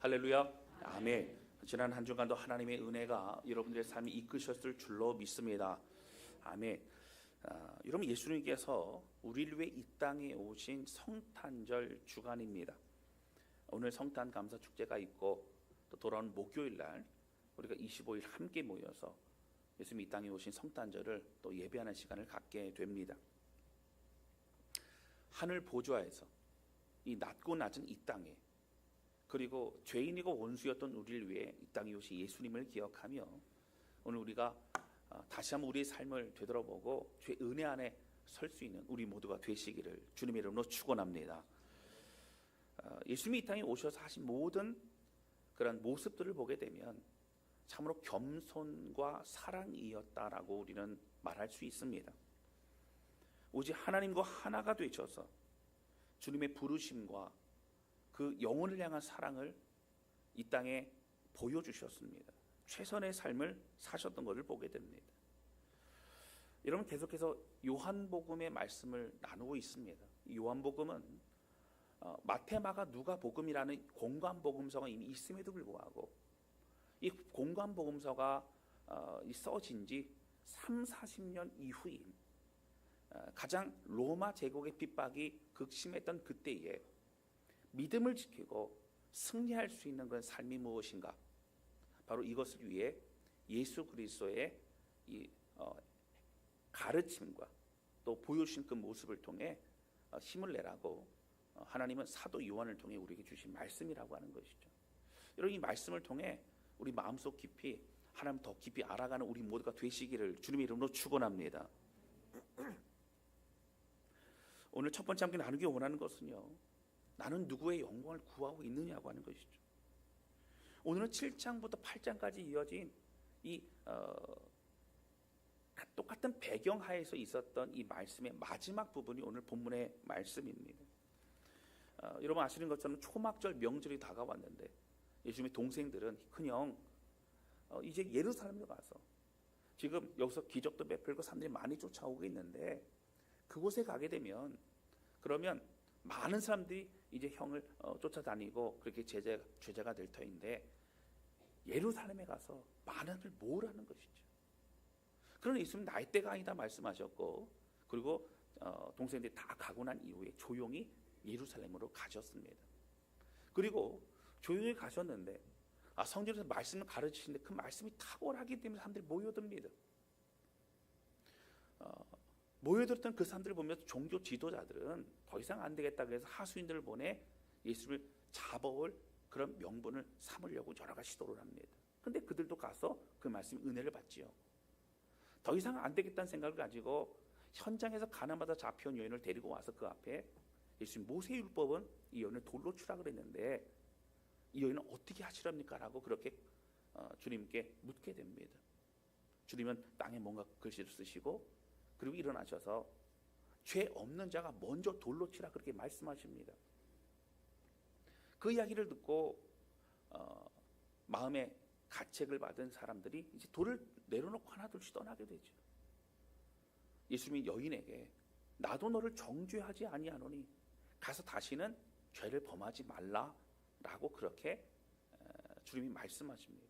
할렐루야. 아멘. 지난 한 주간도 하나님의 은혜가 여러분들의 삶이 이끄셨을 줄로 믿습니다. 아멘. 여러분, 예수님께서 우리를 위해 이 땅에 오신 성탄절 주간입니다. 오늘 성탄 감사 축제가 있고 또 돌아오는 목요일 날 우리가 25일 함께 모여서 예수님이 이 땅에 오신 성탄절을 또 예배하는 시간을 갖게 됩니다. 하늘 보좌에서 이 낮고 낮은 이 땅에, 그리고 죄인이고 원수였던 우리를 위해 이 땅에 오신 예수님을 기억하며 오늘 우리가 다시 한번 우리의 삶을 되돌아보고 죄 은혜 안에 설 수 있는 우리 모두가 되시기를 주님의 이름으로 축원합니다. 예수님이 이 땅에 오셔서 하신 모든 그런 모습들을 보게 되면 참으로 겸손과 사랑이었다라고 우리는 말할 수 있습니다. 오직 하나님과 하나가 되셔서 주님의 부르심과 그 영혼을 향한 사랑을 이 땅에 보여주셨습니다. 최선의 삶을 사셨던 것을 보게 됩니다. 여러분, 계속해서 요한복음의 말씀을 나누고 있습니다. 요한복음은 마태, 마가, 누가 복음이라는 공관복음서가 이미 있음에도 불구하고 이 공관복음서가 써진 지 30-40년 이후인 가장 로마 제국의 핍박이 극심했던 그때에 믿음을 지키고 승리할 수 있는 그런 삶이 무엇인가? 바로 이것을 위해 예수 그리스도의 이 가르침과 또 보여주신 그 모습을 통해 힘을 내라고 하나님은 사도 요한을 통해 우리에게 주신 말씀이라고 하는 것이죠. 여러분, 이 말씀을 통해 우리 마음속 깊이 하나님 더 깊이 알아가는 우리 모두가 되시기를 주님의 이름으로 축원합니다. 오늘 첫 번째 함께 나누기 원하는 것은요, 나는 누구의 영광을 구하고 있느냐고 하는 것이죠. 오늘은 7장부터 8장까지 이어진 이 똑같은 배경 하에서 있었던 이 말씀의 마지막 부분이 오늘 본문의 말씀입니다. 여러분 아시는 것처럼 초막절 명절이 다가왔는데 예수님의 동생들은 큰형 이제 예루살렘으로 가서 지금 여기서 기적도 베풀고 사람들이 많이 쫓아오고 있는데 그곳에 가게 되면 그러면 많은 사람들이 이제 형을 쫓아다니고 그렇게 제자가 될 터인데 예루살렘에 가서 많은을 모으라는 것이죠. 그러나 예수님 나이대가 아니다 말씀하셨고, 그리고 동생들이 다 가고 난 이후에 조용히 예루살렘으로 가셨습니다. 그리고 조용히 가셨는데 성경에서 말씀을 가르치시는데 그 말씀이 탁월하기 때문에 사람들이 모여듭니다. 모여들었던 그 사람들을 보면서 종교 지도자들은 더 이상 안 되겠다고 해서 하수인들을 보내 예수를 잡아올 그런 명분을 삼으려고 여러 가지 시도를 합니다. 근데 그들도 가서 그 말씀 은혜를 받지요. 더 이상 안 되겠다는 생각을 가지고 현장에서 가나마다 잡혀온 여인을 데리고 와서 그 앞에 예수님 모세율법은 이 여인을 돌로 치라 그랬는데 이 여인은 어떻게 하시랍니까? 라고 그렇게 주님께 묻게 됩니다. 주님은 땅에 뭔가 글씨를 쓰시고 그리고 일어나셔서 죄 없는 자가 먼저 돌로 치라 그렇게 말씀하십니다. 그 이야기를 듣고 마음에 가책을 받은 사람들이 이제 돌을 내려놓고 하나둘씩 떠나게 되죠. 예수님이 여인에게 나도 너를 정죄하지 아니하노니 가서 다시는 죄를 범하지 말라라고 그렇게 주님이 말씀하십니다.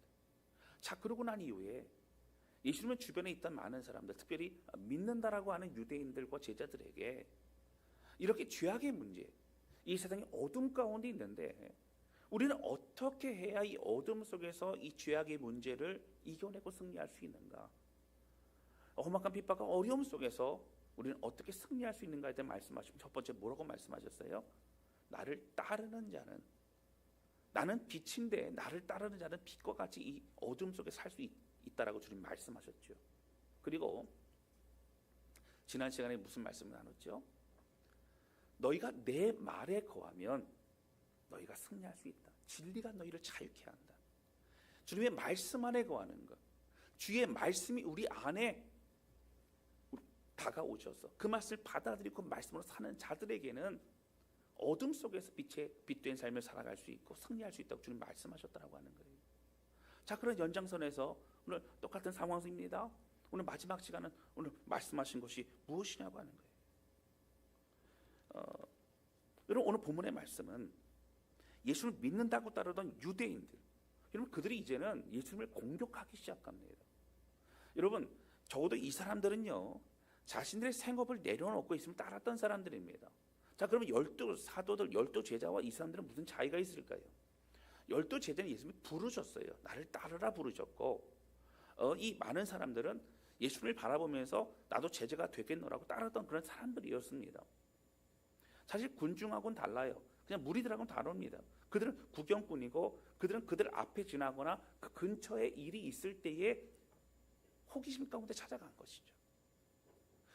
자, 그러고 난 이후에 예수님은 주변에 있던 많은 사람들, 특별히 믿는다라고 하는 유대인들과 제자들에게 이렇게 죄악의 문제, 이 세상에 어둠 가운데 있는데 우리는 어떻게 해야 이 어둠 속에서 이 죄악의 문제를 이겨내고 승리할 수 있는가? 험악한 핍박과 어려움 속에서 우리는 어떻게 승리할 수 있는가에 대해 말씀하시면 첫 번째 뭐라고 말씀하셨어요? 나를 따르는 자는, 나는 빛인데 나를 따르는 자는 빛과 같이 이 어둠 속에 살 수 있다라고 주님 말씀하셨죠. 그리고 지난 시간에 무슨 말씀을 나눴죠? 너희가 내 말에 거하면 너희가 승리할 수 있다. 진리가 너희를 자유케 한다. 주님의 말씀 안에 거하는 것, 주의 말씀이 우리 안에 다가오셔서 그 말씀을 받아들이고 말씀으로 사는 자들에게는 어둠 속에서 빛된 삶을 살아갈 수 있고 승리할 수 있다고 주님 말씀하셨다라고 하는 거예요. 자, 그런 연장선에서 오늘 똑같은 상황입니다. 오늘 마지막 시간은 오늘 말씀하신 것이 무엇이냐고 하는 거예요. 여러분, 오늘 본문의 말씀은 예수를 믿는다고 따르던 유대인들, 여러분 그들이 이제는 예수님을 공격하기 시작합니다. 여러분 적어도 이 사람들은요 자신들의 생업을 내려놓고 있으면 따랐던 사람들입니다. 자, 그러면 12사도들 12제자와 이 사람들은 무슨 차이가 있을까요? 12제자는 예수님이 부르셨어요. 나를 따르라 부르셨고 이 많은 사람들은 예수님을 바라보면서 나도 제자가 되겠노라고 따르던 그런 사람들이었습니다. 사실 군중하고는 달라요. 그냥 무리들하고는 다릅니다. 그들은 구경꾼이고 그들은 그들 앞에 지나거나 그 근처에 일이 있을 때에 호기심 가운데 찾아간 것이죠.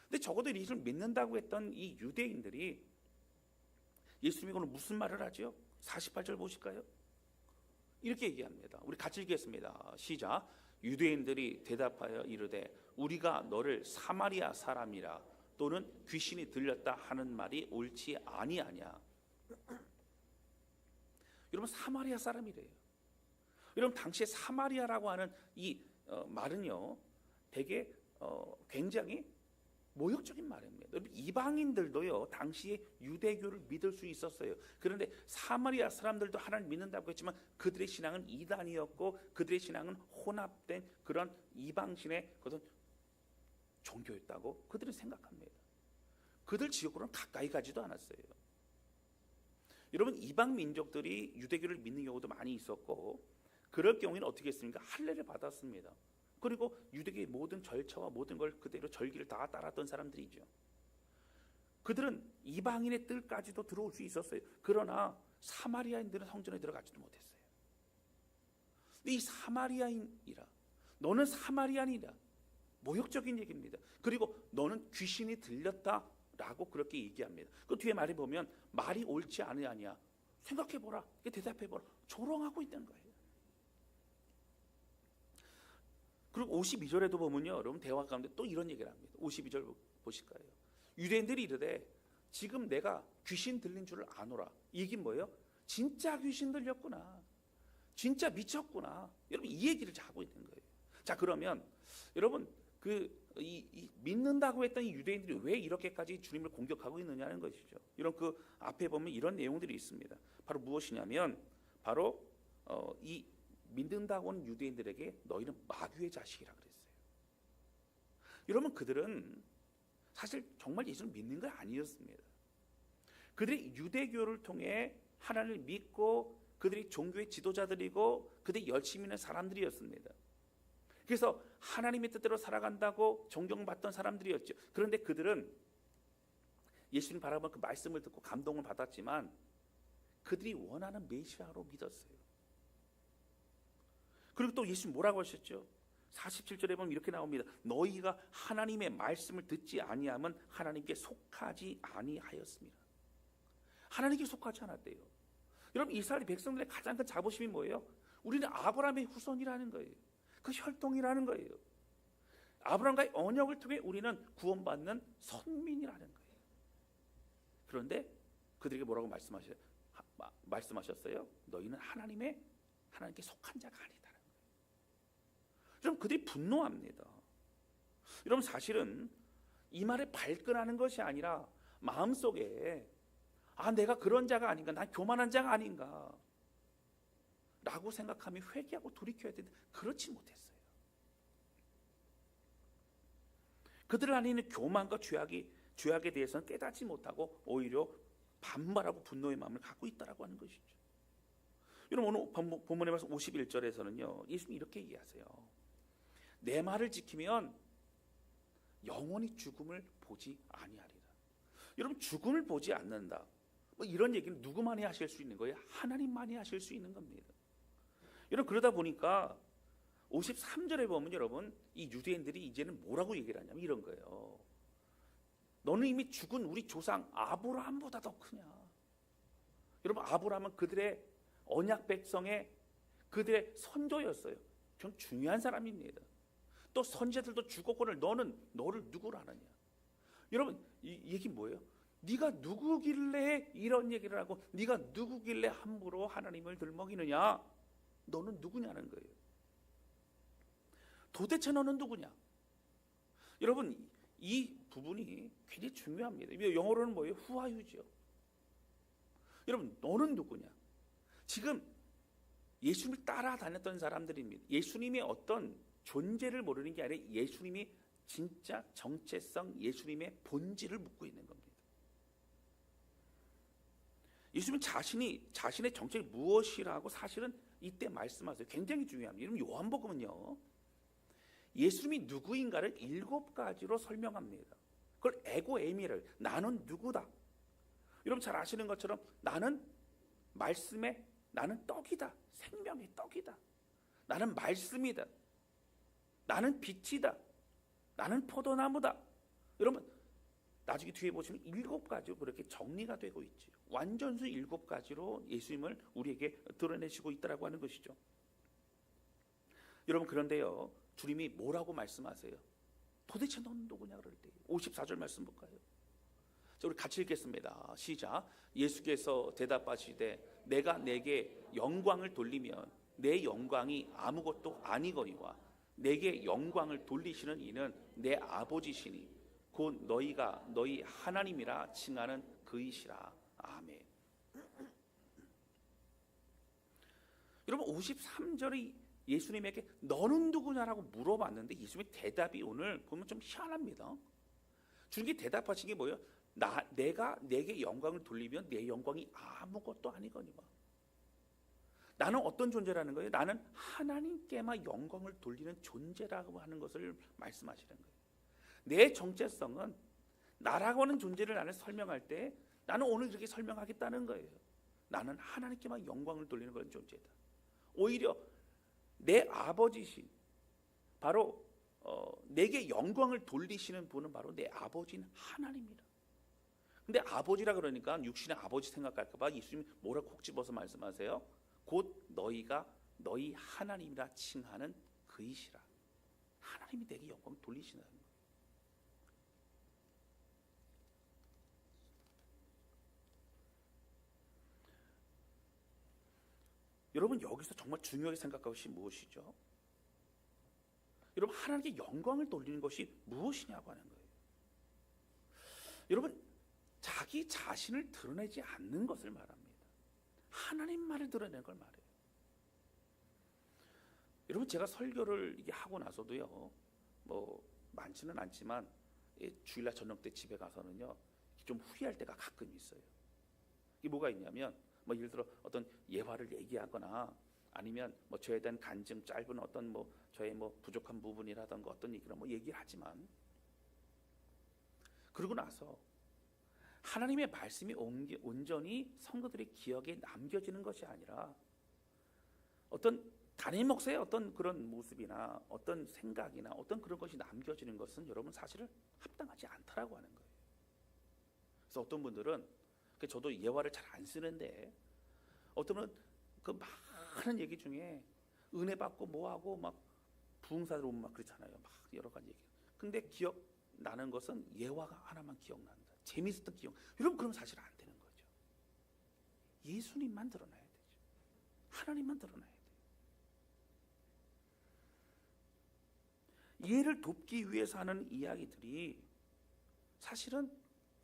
근데 적어도 예수를 믿는다고 했던 이 유대인들이 예수님이 오늘 무슨 말을 하죠? 48절 보실까요? 이렇게 얘기합니다. 우리 같이 읽겠습니다. 시작. 유대인들이 대답하여 이르되 우리가 너를 사마리아 사람이라 또는 귀신이 들렸다 하는 말이 옳지 아니하냐. 여러분 사마리아 사람이래요. 여러분 당시에 사마리아라고 하는 이 말은요 되게 굉장히 모욕적인 말입니다. 여러분 이방인들도요 당시에 유대교를 믿을 수 있었어요. 그런데 사마리아 사람들도 하나님 믿는다고 했지만 그들의 신앙은 이단이었고 그들의 신앙은 혼합된 그런 이방신의 그런 종교였다고 그들은 생각합니다. 그들 지역으로는 가까이 가지도 않았어요. 여러분 이방 민족들이 유대교를 믿는 경우도 많이 있었고 그럴 경우에는 어떻게 했습니까? 할례를 받았습니다. 그리고 유대교의 모든 절차와 모든 걸 그대로 절기를 다 따랐던 사람들이죠. 그들은 이방인의 뜰까지도 들어올 수 있었어요. 그러나 사마리아인들은 성전에 들어가지도 못했어요. 이 사마리아인이라 너는 사마리아인이라 모욕적인 얘기입니다. 그리고 너는 귀신이 들렸다라고 그렇게 얘기합니다. 그 뒤에 말이 보면 말이 옳지 않으냐 생각해보라, 대답해보라, 조롱하고 있는 거예요. 그리고 52절에도 보면요 여러분 대화 가운데 또 이런 얘기를 합니다. 52절 보실까요? 유대인들이 이르되 지금 내가 귀신 들린 줄을 아노라. 이 얘기는 뭐예요? 진짜 귀신 들렸구나, 진짜 미쳤구나. 여러분 이 얘기를 하고 있는 거예요. 자, 그러면 여러분 이 믿는다고 했던 이 유대인들이 왜 이렇게까지 주님을 공격하고 있느냐는 것이죠. 이런 그 앞에 보면 이런 내용들이 있습니다. 바로 무엇이냐면 바로 이 믿는다고 하는 유대인들에게 너희는 마귀의 자식이라 그랬어요. 여러분 그들은 사실 정말 예수를 믿는 건 아니었습니다. 그들이 유대교를 통해 하나님을 믿고 그들이 종교의 지도자들이고 그들이 열심히 있는 사람들이었습니다. 그래서 하나님의 뜻대로 살아간다고 존경받던 사람들이었죠. 그런데 그들은 예수님 바라보는 그 말씀을 듣고 감동을 받았지만 그들이 원하는 메시아로 믿었어요. 그리고 또 예수님 뭐라고 하셨죠? 47절에 보면 이렇게 나옵니다. 너희가 하나님의 말씀을 듣지 아니하면 하나님께 속하지 아니하였습니다. 하나님께 속하지 않았대요. 여러분 이스라엘 백성들의 가장 큰 자부심이 뭐예요? 우리는 아브라함의 후손이라는 거예요. 그 혈통이라는 거예요. 아브라함과의 언약을 통해 우리는 구원받는 선민이라는 거예요. 그런데 그들에게 뭐라고 말씀하셨어요? 너희는 하나님께 속한 자가 아니다라는 거예요. 여러분 그들이 분노합니다. 여러분 사실은 이 말에 발끈하는 것이 아니라 마음속에 내가 그런 자가 아닌가, 난 교만한 자가 아닌가 라고 생각하며 회개하고 돌이켜야 되는데 그렇지 못했어요. 그들 안에 있는 교만과 죄악에 대해서는 깨닫지 못하고 오히려 반발하고 분노의 마음을 갖고 있다라고 하는 것이죠. 여러분 오늘 본문에 말씀 51절에서는요 예수님이 이렇게 얘기하세요. 내 말을 지키면 영원히 죽음을 보지 아니하리라. 여러분 죽음을 보지 않는다, 이런 얘기는 누구만이 하실 수 있는 거예요? 하나님만이 하실 수 있는 겁니다. 여러분 그러다 보니까 53절에 보면 여러분 이 유대인들이 이제는 뭐라고 얘기를 하냐면 이런 거예요. 너는 이미 죽은 우리 조상 아브라함보다 더 크냐. 여러분 아브라함은 그들의 언약 백성의 그들의 선조였어요. 좀 중요한 사람입니다. 또 선지자들도 죽었거늘 너를 누구로 하느냐. 여러분 이 얘기 뭐예요? 네가 누구길래 이런 얘기를 하고 네가 누구길래 함부로 하나님을 들먹이느냐. 너는 누구냐는 거예요. 도대체 너는 누구냐. 여러분 이 부분이 굉장히 중요합니다. 영어로는 뭐예요? Who are you죠. 여러분 너는 누구냐. 지금 예수님을 따라다녔던 사람들입니다. 예수님의 어떤 존재를 모르는 게 아니라 예수님이 진짜 정체성, 예수님의 본질을 묻고 있는 겁니다. 예수님 자신의 정체가 무엇이라고 사실은 이때 말씀하세요. 굉장히 중요합니다. 여러분 요한복음은요, 예수님이 누구인가를 7가지로 설명합니다. 그걸 에고에미를, 나는 누구다. 여러분 잘 아시는 것처럼 나는 떡이다. 생명의 떡이다. 나는 말씀이다. 나는 빛이다. 나는 포도나무다. 여러분 나중에 뒤에 보시면 7가지로 그렇게 정리가 되고 있죠. 완전수 7가지로 예수님을 우리에게 드러내시고 있다라고 하는 것이죠. 여러분 그런데요, 주님이 뭐라고 말씀하세요? 도대체 너는 누구냐 그럴 때 54절 말씀 볼까요? 자, 우리 같이 읽겠습니다. 시작. 예수께서 대답하시되 내가 내게 영광을 돌리면 내 영광이 아무것도 아니거니와 내게 영광을 돌리시는 이는 내 아버지시니 곧 너희가 너희 하나님이라 칭하는 그이시라. 아멘. 여러분 53절에 예수님에게 너는 누구냐라고 물어봤는데 예수님의 대답이 오늘 보면 좀 희한합니다. 주님이 대답하신 게 뭐예요? 내가 내게 영광을 돌리면 내 영광이 아무것도 아니거니와. 나는 어떤 존재라는 거예요? 나는 하나님께만 영광을 돌리는 존재라고 하는 것을 말씀하시는 거예요. 내 정체성은 나라고 하는 존재를 나는 설명할 때 나는 오늘 이렇게 설명하겠다는 거예요. 나는 하나님께만 영광을 돌리는 그런 존재다. 오히려 내 아버지신 바로 내게 영광을 돌리시는 분은 바로 내 아버지인 하나님이다. 근데 아버지라 그러니까 육신의 아버지 생각할까 봐 예수님이 뭐라고 콕 집어서 말씀하세요? 곧 너희가 너희 하나님이라 칭하는 그이시라. 하나님이 내게 영광을 돌리시는 거예요. 여러분 여기서 정말 중요하게 생각할 것이 무엇이죠? 여러분 하나님께 영광을 돌리는 것이 무엇이냐고 하는 거예요. 여러분 자기 자신을 드러내지 않는 것을 말합니다. 하나님만을 드러내는 걸 말해요. 여러분 제가 설교를 이게 하고 나서도요, 뭐 많지는 않지만 주일날 저녁 때 집에 가서는요 좀 후회할 때가 가끔 있어요. 이게 뭐가 있냐면 뭐 예를 들어 어떤 예화를 얘기하거나 아니면 뭐 저에 대한 간증 짧은 어떤 뭐 저의 뭐 부족한 부분이라든가 어떤 얘기를 뭐 얘기를 하지만 그러고 나서 하나님의 말씀이 온전히 성도들의 기억에 남겨지는 것이 아니라 어떤 담임 목사의 어떤 그런 모습이나 어떤 생각이나 어떤 그런 것이 남겨지는 것은 여러분 사실은 합당하지 않다라고 하는 거예요. 그래서 어떤 분들은 저도 예화를 잘 안 쓰는데 어떤 분은 그 많은 얘기 중에 은혜 받고 뭐하고 막 부흥사들 오면 막 그렇잖아요. 막 여러 가지 얘기. 근데 기억 나는 것은 예화가 하나만 기억난다. 재미있었던 기억. 여러분 그러면 사실 안 되는 거죠. 예수님만 드러나야 되죠. 하나님만 드러나야 돼요. 이해를 돕기 위해서 하는 이야기들이 사실은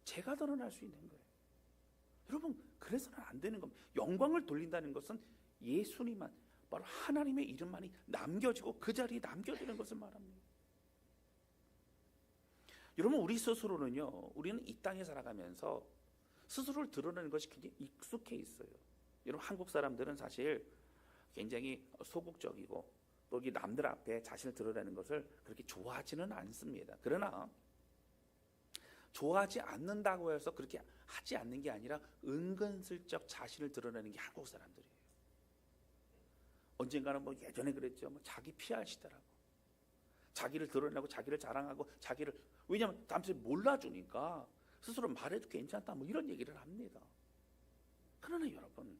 제가 드러날 수 있는 거예요. 여러분 그래서는 안 되는 겁니다. 영광을 돌린다는 것은 예수님만 바로 하나님의 이름만이 남겨지고 그 자리에 남겨지는 것을 말합니다. 여러분 우리 스스로는요, 우리는 이 땅에 살아가면서 스스로를 드러내는 것이 굉장히 익숙해 있어요. 여러분 한국 사람들은 사실 굉장히 소극적이고 또 이 남들 앞에 자신을 드러내는 것을 그렇게 좋아하지는 않습니다. 그러나 좋아하지 않는다고 해서 그렇게 하지 않는 게 아니라 은근슬쩍 자신을 드러내는 게 한국 사람들이에요. 언젠가는 뭐 예전에 그랬죠. 뭐 자기 피하시더라고. 자기를 드러내고 자기를 자랑하고 자기를, 왜냐하면 남들이 몰라주니까 스스로 말해도 괜찮다 뭐 이런 얘기를 합니다. 그러나 여러분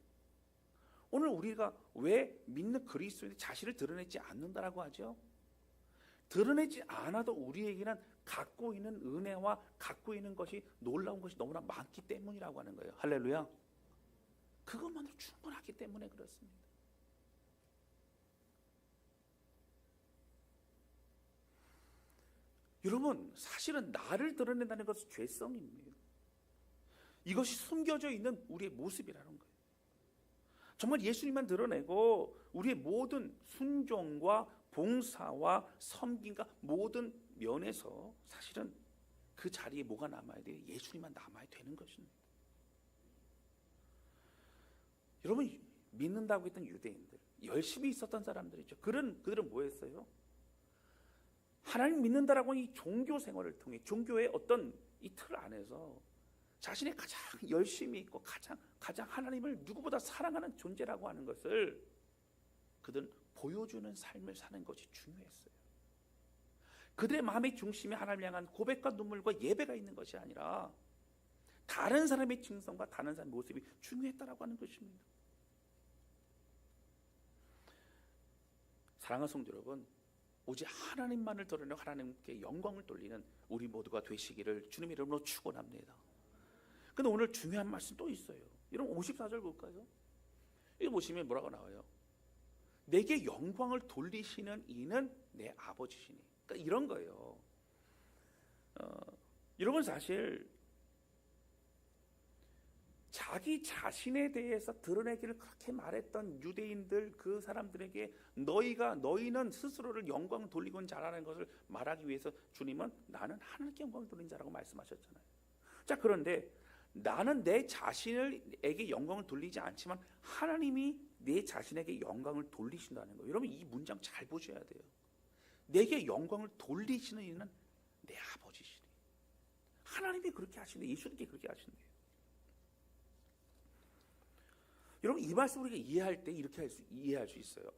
오늘 우리가 왜 믿는 그리스도인이 자신을 드러내지 않는다라고 하죠? 드러내지 않아도 우리에게는 갖고 있는 은혜와 갖고 있는 것이 놀라운 것이 너무나 많기 때문이라고 하는 거예요. 할렐루야. 그것만으로 충분하기 때문에 그렇습니다. 여러분 사실은 나를 드러낸다는 것은 죄성입니다. 이것이 숨겨져 있는 우리의 모습이라는 거예요. 정말 예수님만 드러내고 우리의 모든 순종과 봉사와 섬김과 모든 면에서 사실은 그 자리에 뭐가 남아야 돼요? 예수님만 남아야 되는 것입니다. 여러분, 믿는다고 했던 유대인들, 열심히 있었던 사람들이죠. 그들은 뭐 했어요? 하나님 믿는다라고 하는 이 종교 생활을 통해, 종교의 어떤 이 틀 안에서 자신의 가장 열심히 있고 가장 하나님을 누구보다 사랑하는 존재라고 하는 것을 그들은 보여주는 삶을 사는 것이 중요했어요. 그들의 마음의 중심에 하나님을 향한 고백과 눈물과 예배가 있는 것이 아니라 다른 사람의 칭송과 다른 사람의 모습이 중요했다라고 하는 것입니다. 사랑하는 성도 여러분, 오직 하나님만을 드러내고 하나님께 영광을 돌리는 우리 모두가 되시기를 주님의 이름으로 축원합니다. 근데 오늘 중요한 말씀 또 있어요. 여러분 54절 볼까요? 이거 보시면 뭐라고 나와요? 내게 영광을 돌리시는 이는 내 아버지시니. 그러니까 이런 거예요. 여러분, 사실 자기 자신에 대해서 드러내기를 그렇게 말했던 유대인들, 그 사람들에게 너희는 스스로를 영광을 돌리곤 잘하는 것을 말하기 위해서 주님은 나는 하나님께 영광을 돌리는 자라고 말씀하셨잖아요. 자, 그런데 나는 내 자신에게 영광을 돌리지 않지만 하나님이 내 자신에게 영광을 돌리신다는 거예요. 여러분, 이 문장 잘 보셔야 돼요. 내게 영광을 돌리시는 이는 내 아버지시니. 하나님이 그렇게 하시는데, 예수님께 그렇게 하시는데요. 여러분, 이 말씀 우리가 이해할 때 이렇게 이해할 수 있어요.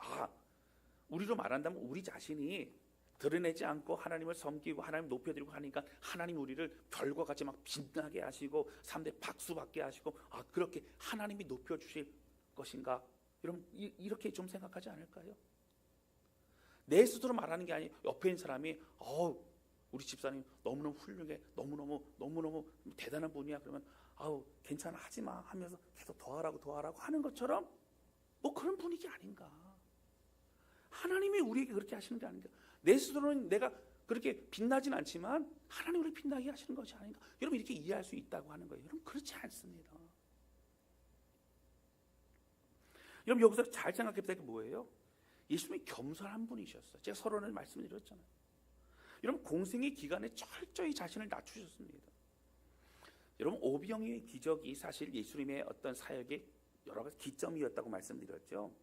우리로 말한다면 우리 자신이 드러내지 않고 하나님을 섬기고 하나님 높여드리고 하니까 하나님 우리를 별과 같이 막 빛나게 하시고 사람들이 박수 받게 하시고 그렇게 하나님이 높여주실 것인가? 여러분, 이렇게 좀 생각하지 않을까요? 내 스스로 말하는 게 아니에요. 옆에 있는 사람이 우리 집사님 너무너무 훌륭해, 너무너무 대단한 분이야. 그러면 괜찮아, 하지마 하면서 계속 더 하라고 하는 것처럼 뭐 그런 분위기 아닌가. 하나님이 우리에게 그렇게 하시는 게 아닌가. 내 스스로는 내가 그렇게 빛나진 않지만 하나님 우리를 빛나게 하시는 것이 아닌가. 여러분, 이렇게 이해할 수 있다고 하는 거예요. 여러분, 그렇지 않습니다. 여러분, 여기서 잘 생각해 보니까 뭐예요? 예수님이 겸손한 분이셨어요. 제가 서론을 말씀드렸잖아요. 여러분, 공생의 기간에 철저히 자신을 낮추셨습니다. 여러분, 오병이의 기적이 사실 예수님의 어떤 사역의 여러 가지 기점이었다고 말씀드렸죠.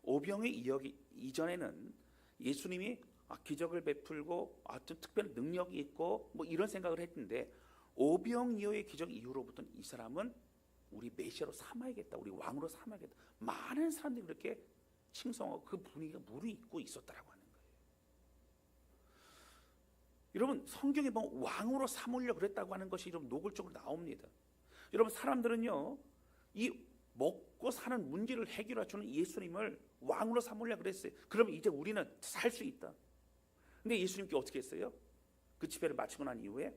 오병의 이전에는 예수님이 기적을 베풀고 좀 특별한 능력이 있고 뭐 이런 생각을 했는데, 오병이어의 기적 이후로부터는 이 사람은 우리 메시아로 삼아야겠다, 우리 왕으로 삼아야겠다, 많은 사람들이 그렇게 칭송하고 그 분위기가 무르익고 있었다라고 하는 거예요. 여러분, 성경에 보면 왕으로 삼으려고 그랬다고 하는 것이 좀 노골적으로 나옵니다. 여러분, 사람들은요, 이 먹고 사는 문제를 해결해 주는 예수님을 왕으로 삼으려고 그랬어요. 그러면 이제 우리는 살 수 있다. 근데 예수님께 어떻게 했어요? 그 집회를 마치고 난 이후에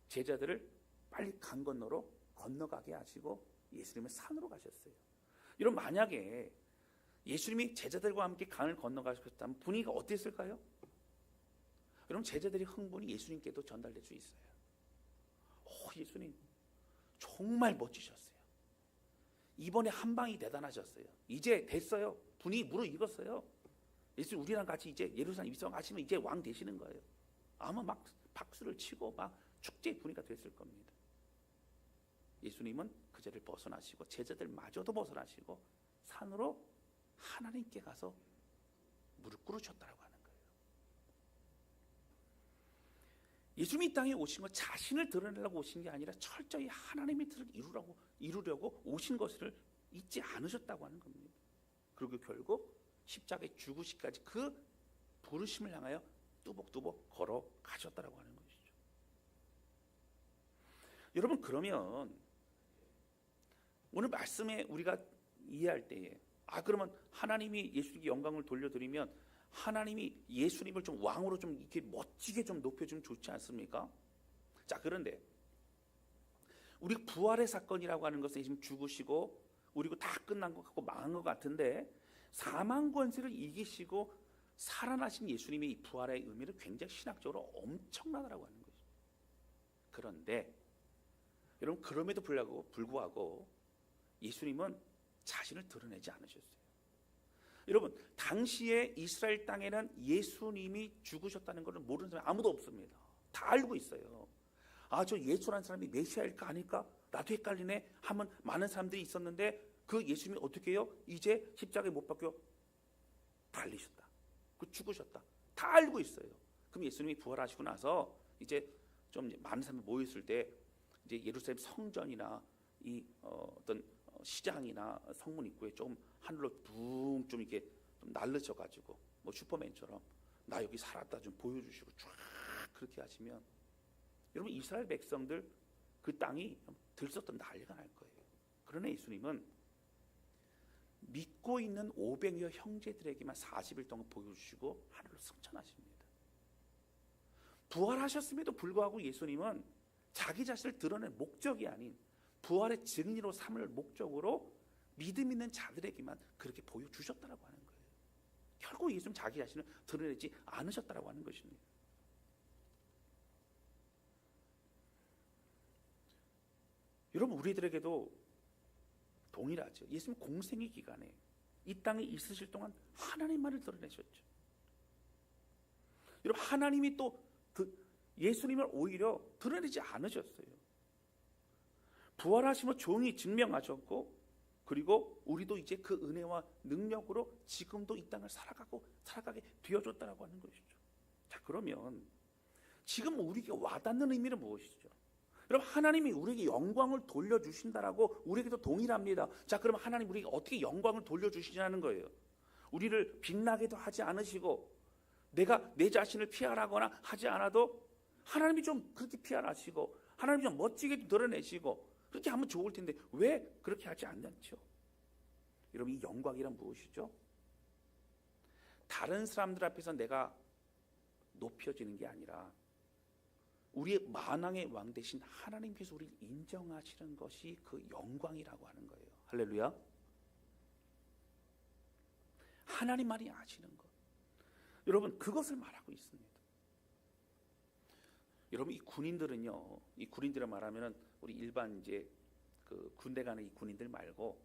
제자들을 빨리 강 건너로 건너가게 하시고 예수님은 산으로 가셨어요. 여러분, 만약에 예수님이 제자들과 함께 강을 건너가셨다면 분위기가 어땠을까요? 여러분, 제자들의 흥분이 예수님께도 전달될 수 있어요. 예수님 정말 멋지셨어요. 이번에 한 방이 대단하셨어요. 이제 됐어요. 분위기 무르익었어요. 예수님 우리랑 같이 이제 예루살렘 입성 하시면 이제 왕 되시는 거예요. 아마 막 박수를 치고 막 축제 분위기가 됐을 겁니다. 예수님은 그 자리를 벗어나시고 제자들마저도 벗어나시고 산으로 하나님께 가서 무릎 꿇으셨다고 하는 거예요. 예수님이 이 땅에 오신 건 자신을 드러내려고 오신 게 아니라 철저히 하나님의 뜻을 이루려고 오신 것을 잊지 않으셨다고 하는 겁니다. 그리고 결국 십자가에 죽으시기까지 그 부르심을 향하여 뚜벅뚜벅 걸어가셨다라고 하는 것이죠. 여러분, 그러면 오늘 말씀에 우리가 이해할 때에 그러면 하나님이 예수님께 영광을 돌려드리면 하나님이 예수님을 좀 왕으로 좀 이렇게 멋지게 좀 높여주면 좋지 않습니까? 자, 그런데 우리 부활의 사건이라고 하는 것은 지금 죽으시고 우리고 다 끝난 것 같고 망한 것 같은데, 사망 권세를 이기시고 살아나신 예수님의 이 부활의 의미는 굉장히 신학적으로 엄청나다라고 하는 거죠. 그런데 여러분, 그럼에도 불구하고 예수님은 자신을 드러내지 않으셨어요. 여러분, 당시에 이스라엘 땅에는 예수님이 죽으셨다는 것을 모르는 사람이 아무도 없습니다. 다 알고 있어요. 아, 저 예수라는 사람이 메시아일까 아닐까? 나도 헷갈리네 하면 많은 사람들이 있었는데, 그 예수님이 어떻게 해요? 이제 십자가에 못 박혀 달리셨다, 그 죽으셨다, 다 알고 있어요. 그럼 예수님이 부활하시고 나서 이제 좀 많은 사람이 모였을 때 이제 예루살렘 성전이나 이 어떤 시장이나 성문 입구에 좀 하늘로 붕 좀 이렇게 좀 날르셔가지고 뭐 슈퍼맨처럼 나 여기 살았다 좀 보여주시고 쫙 그렇게 하시면, 여러분 이스라엘 백성들 그 땅이 들썩던 난리가 날 거예요. 그러나 예수님은 믿고 있는 500여 형제들에게만 40일 동안 보여주시고 하늘로 승천하십니다. 부활하셨음에도 불구하고 예수님은 자기 자신을 드러낼 목적이 아닌 부활의 증인으로 삼을 목적으로 믿음 있는 자들에게만 그렇게 보여주셨다라고 하는 거예요. 결국 예수님 자기 자신을 드러내지 않으셨다라고 하는 것입니다. 여러분, 우리들에게도 동일하죠. 예수님 공생의 기간에 이 땅에 있으실 동안 하나님만을 드러내셨죠. 여러분, 하나님이 또 예수님을 오히려 드러내지 않으셨어요. 부활하심으로 종이 증명하셨고, 그리고 우리도 이제 그 은혜와 능력으로 지금도 이 땅을 살아가게 되어줬다라고 하는 것이죠. 자, 그러면 지금 우리에게 와닿는 의미는 무엇이죠? 여러분, 하나님이 우리에게 영광을 돌려주신다라고 우리에게도 동일합니다. 자, 그럼 하나님 우리에게 어떻게 영광을 돌려주시냐는 거예요. 우리를 빛나게도 하지 않으시고, 내가 내 자신을 피하라거나 하지 않아도 하나님이 좀 그렇게 피하시고, 하나님이 좀 멋지게 드러내시고, 그렇게 하면 좋을 텐데 왜 그렇게 하지 않죠? 여러분, 이 영광이란 무엇이죠? 다른 사람들 앞에서 내가 높여지는 게 아니라 우리의 만왕의 왕 되신 하나님께서 우리를 인정하시는 것이 그 영광이라고 하는 거예요. 할렐루야. 하나님만이 아시는 것, 여러분 그것을 말하고 있습니다. 여러분, 이 군인들은요, 이 군인들을 말하면은 우리 일반 이제 그 군대 가는 이 군인들 말고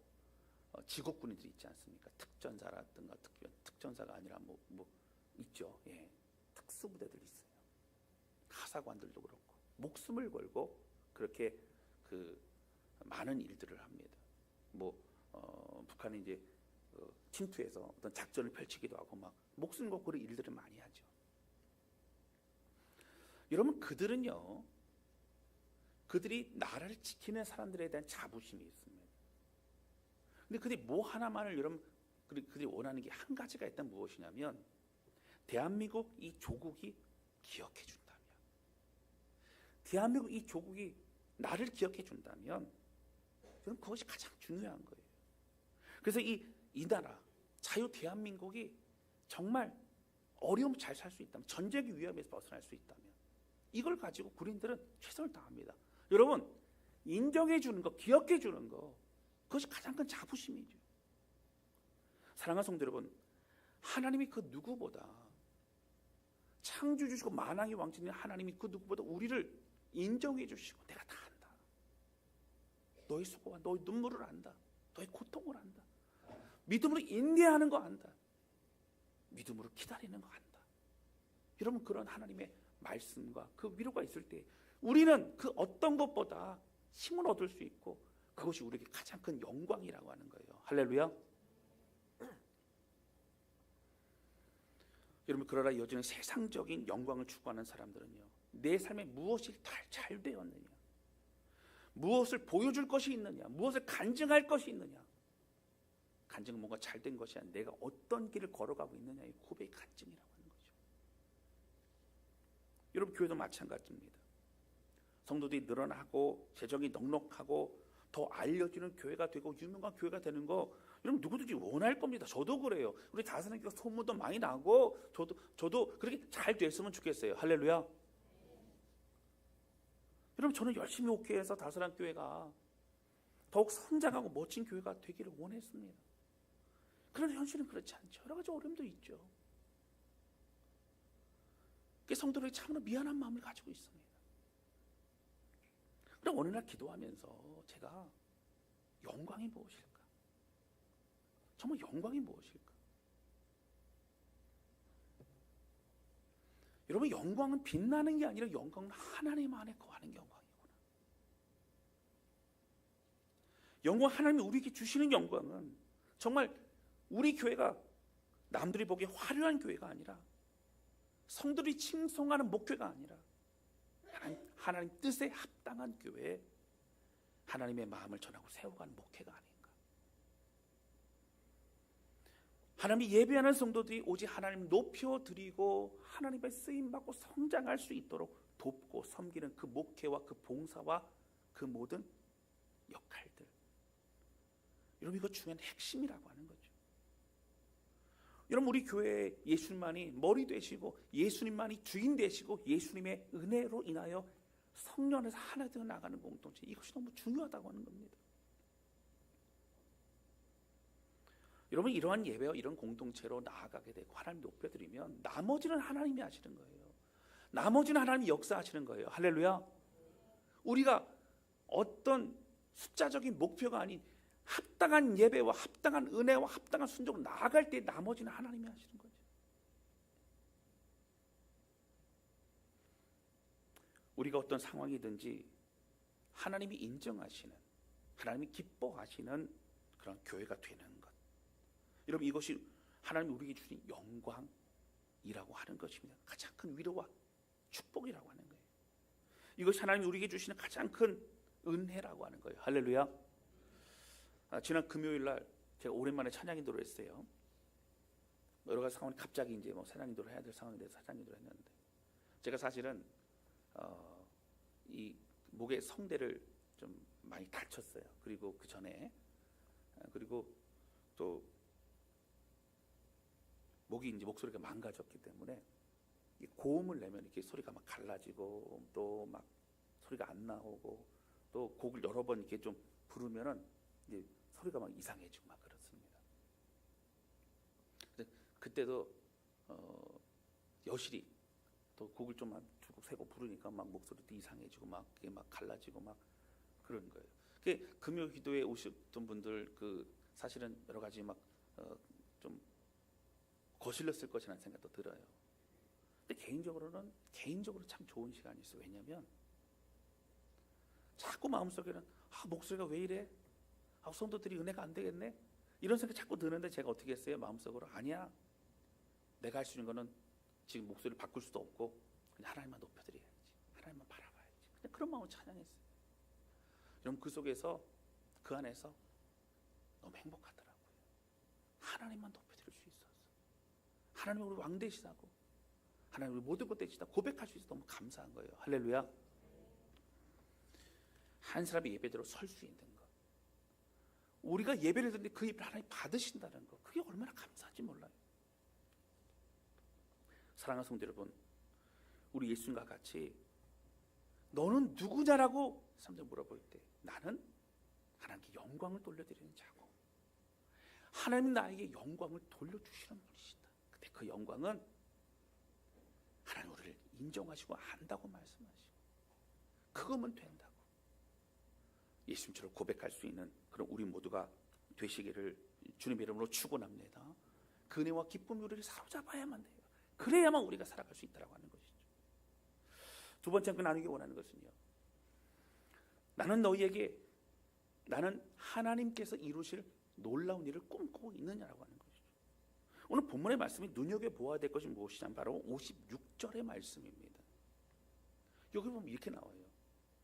직업 군인들 있지 않습니까? 특전사라든가 특전사가 아니라 뭐 있죠. 예, 특수부대들 있어요. 하사관들도 그렇고 목숨을 걸고 그렇게 그 많은 일들을 합니다. 뭐 북한이 이제 침투해서 어떤 작전을 펼치기도 하고 막 목숨 걸고 그런 일들을 많이 하죠. 여러분, 그들이 나라를 지키는 사람들에 대한 자부심이 있습니다. 근데 그들이 뭐 하나만을, 여러분, 그들이 원하는 게 한 가지가 있다면 무엇이냐면, 대한민국 이 조국이 기억해 준다면, 대한민국 이 조국이 나를 기억해 준다면, 여러분 그것이 가장 중요한 거예요. 그래서 이 나라 자유 대한민국이 정말 어려움 잘 살 수 있다면, 전쟁의 위험에서 벗어날 수 있다면, 이걸 가지고 군인들은 최선을 다합니다. 여러분, 인정해 주는 거, 기억해 주는 거, 그것이 가장 큰 자부심이죠. 사랑하는 성도 여러분, 하나님이 그 누구보다, 창조 주시고 만왕의 왕자인 하나님이 그 누구보다 우리를 인정해 주시고, 내가 다 안다, 너의 수고와 너의 눈물을 안다, 너의 고통을 안다, 믿음으로 인내하는 거 안다, 믿음으로 기다리는 거 안다. 여러분, 그런 하나님의 말씀과 그 위로가 있을 때 우리는 그 어떤 것보다 힘을 얻을 수 있고, 그것이 우리에게 가장 큰 영광이라고 하는 거예요. 할렐루야. 여러분, 그러나 이어지는 세상적인 영광을 추구하는 사람들은요, 내 삶에 무엇이 잘 되었느냐, 무엇을 보여줄 것이 있느냐, 무엇을 간증할 것이 있느냐, 간증은 뭔가 잘된 것이 아니라 내가 어떤 길을 걸어가고 있느냐의 고백이 간증이라고 하는 거죠. 여러분, 교회도 마찬가지입니다. 성도들이 늘어나고 재정이 넉넉하고 더 알려지는 교회가 되고 유명한 교회가 되는 거, 여러분 누구든지 원할 겁니다. 저도 그래요. 우리 다사랑교회 소문도 많이 나고 저도 그렇게 잘 됐으면 좋겠어요. 할렐루야. 여러분, 저는 열심히 목회해서 다사랑교회가 더욱 성장하고 멋진 교회가 되기를 원했습니다. 그런데 현실은 그렇지 않죠. 여러 가지 어려움도 있죠. 그 성도들이 참으로 미안한 마음을 가지고 있습니다. 그럼 어느 날 기도하면서 제가 영광이 무엇일까? 정말 영광이 무엇일까? 여러분, 영광은 빛나는 게 아니라 영광은 하나님 안에 거하는 영광이구나. 영광, 하나님이 우리에게 주시는 영광은 정말 우리 교회가 남들이 보기에 화려한 교회가 아니라, 성들이 칭송하는 목회가 아니라, 하나님 뜻에 합당한 교회, 하나님의 마음을 전하고 세워가는 목회가 아닌가. 하나님이 예배하는 성도들이 오직 하나님 높여드리고 하나님의 쓰임받고 성장할 수 있도록 돕고 섬기는 그 목회와 그 봉사와 그 모든 역할들, 여러분, 이거 중요한 핵심이라고 하는 거죠. 여러분, 우리 교회에 예수님만이 머리 되시고 예수님만이 주인 되시고 예수님의 은혜로 인하여 성령 안에서 하나 되어 나가는 공동체, 이것이 너무 중요하다고 하는 겁니다. 여러분, 이러한 예배와 이런 공동체로 나아가게 되고 하나님 높여드리면 나머지는 하나님이 하시는 거예요. 나머지는 하나님이 역사하시는 거예요. 할렐루야. 우리가 어떤 숫자적인 목표가 아닌 합당한 예배와 합당한 은혜와 합당한 순종으로 나아갈 때 나머지는 하나님이 하시는 거죠. 우리가 어떤 상황이든지 하나님이 인정하시는, 하나님이 기뻐하시는 그런 교회가 되는 것, 여러분, 이것이 하나님이 우리에게 주신 영광이라고 하는 것입니다. 가장 큰 위로와 축복이라고 하는 거예요. 이것이 하나님이 우리에게 주시는 가장 큰 은혜라고 하는 거예요. 할렐루야. 지난 금요일 날 제가 오랜만에 찬양 인도를 했어요. 여러 가지 상황이 갑자기 이제 뭐 찬양 인도를 해야 될 상황이 돼서 찬양 인도를 했는데, 제가 사실은 이 목의 성대를 좀 많이 다쳤어요. 그리고 그 전에 그리고 또 목이 이제 목소리가 망가졌기 때문에 이 고음을 내면 이렇게 소리가 막 갈라지고 또 막 소리가 안 나오고, 또 곡을 여러 번 이렇게 좀 부르면은 이제 소리가 막 이상해지고 막 그렇습니다. 그때도 여실히 또 곡을 좀 두 곡 세 곡 부르니까 막 목소리도 이상해지고 막 그게 막 갈라지고 막 그런 거예요. 그게 금요 기도에 오셨던 분들 그 사실은 여러 가지 막 좀 거슬렸을 것이라는 생각도 들어요. 근데 개인적으로 참 좋은 시간이 있어요. 왜냐하면 자꾸 마음속에는 목소리가 왜 이래? 성도들이 은혜가 안 되겠네? 이런 생각이 자꾸 드는데 제가 어떻게 했어요? 마음속으로 아니야. 내가 할 수 있는 거는 지금 목소리를 바꿀 수도 없고 그냥 하나님만 높여드려야지. 하나님만 바라봐야지. 그냥 그런 마음으로 찬양했어요. 여러분, 그 속에서 그 안에서 너무 행복하더라고요. 하나님만 높여드릴 수 있어서, 하나님이 우리 왕 되시다고, 하나님 우리 모든 것 되시다 고백할 수 있어서 너무 감사한 거예요. 할렐루야. 한 사람이 예배대로 설 수 있는 것, 우리가 예배를 드리는데 그 예배를 하나님 받으신다는 것, 그게 얼마나 감사한지 몰라요. 사랑하는 성도 여러분, 우리 예수님과 같이 너는 누구냐라고 사람들 물어볼 때 나는 하나님께 영광을 돌려드리는 자고, 하나님 나에게 영광을 돌려주시는 분이시다. 근데 그 영광은 하나님 우리를 인정하시고 안다고 말씀하시고 그거면 된다고, 예수님처럼 고백할 수 있는 그런 우리 모두가 되시기를 주님의 이름으로 축원합니다. 그 은혜와 기쁨이 우리를 사로잡아야만 돼요. 그래야만 우리가 살아갈 수 있다고 하는 것이죠. 두 번째 그 나누기 원하는 것은요, 나는 하나님께서 이루실 놀라운 일을 꿈꾸고 있느냐라고 하는 것이죠. 오늘 본문의 말씀이 눈여겨보아야 될 것이 무엇이냐면 바로 56절의 말씀입니다. 여기 보면 이렇게 나와요.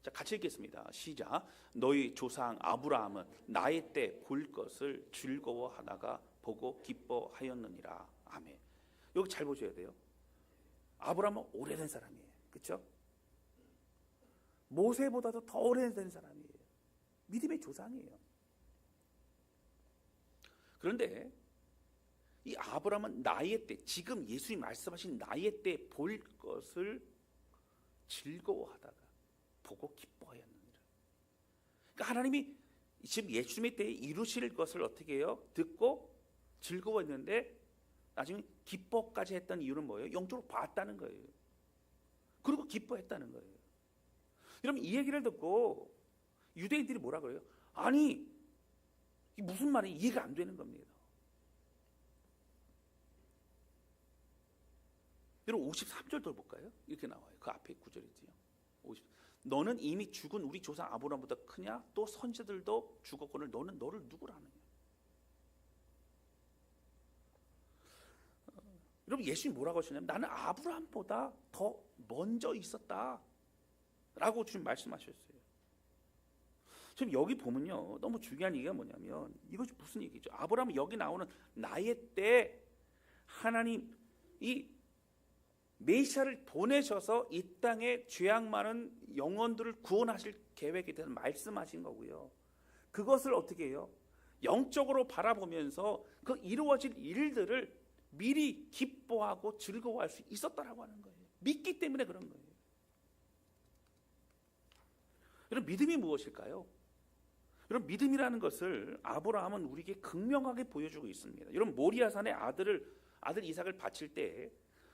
자, 같이 읽겠습니다. 시작. 너희 조상 아브라함은 나의 때 볼 것을 즐거워하다가 보고 기뻐하였느니라. 아멘. 여기 잘 보셔야 돼요. 아브라함은 오래된 사람이에요. 그렇죠? 모세보다도 더 오래된 사람이에요. 믿음의 조상이에요. 그런데 이 아브라함은 나의 때, 지금 예수님 말씀하신 나의 때 볼 것을 즐거워하다가 보고 기뻐하였느니라. 그러니까 하나님이 지금 예수님의 때에 이루실 것을 어떻게 해요? 듣고 즐거워했는데 나중에 기뻐까지 했던 이유는 뭐예요? 영적으로 봤다는 거예요. 그리고 기뻐했다는 거예요. 여러분, 이 얘기를 듣고 유대인들이 뭐라 그래요? 아니, 이게 무슨 말이 이해가 안 되는 겁니다. 여러분 53절도 볼까요? 이렇게 나와요. 그 앞에 구절이지요. 50. 너는 이미 죽은 우리 조상 아브라함보다 크냐? 또 선지자들도 죽었거늘 너는 너를 누구라 하느냐? 여러분 예수님이 뭐라고 하셨냐면 나는 아브라함보다 더 먼저 있었다 라고 주님 말씀하셨어요. 지금 여기 보면요 너무 중요한 얘기가 뭐냐면 이것이 무슨 얘기죠? 아브라함은 여기 나오는 나의 때 하나님 이 메시아를 보내셔서 이 땅에 죄악 많은 영혼들을 구원하실 계획에 대해서 말씀하신 거고요. 그것을 어떻게 해요? 영적으로 바라보면서 그 이루어질 일들을 미리 기뻐하고 즐거워할 수 있었다라고 하는 거예요. 믿기 때문에 그런 거예요. 여러분 믿음이 무엇일까요? 여러분 믿음이라는 것을 아브라함은 우리에게 극명하게 보여주고 있습니다. 여러분 모리아산에 아들 이삭을 바칠 때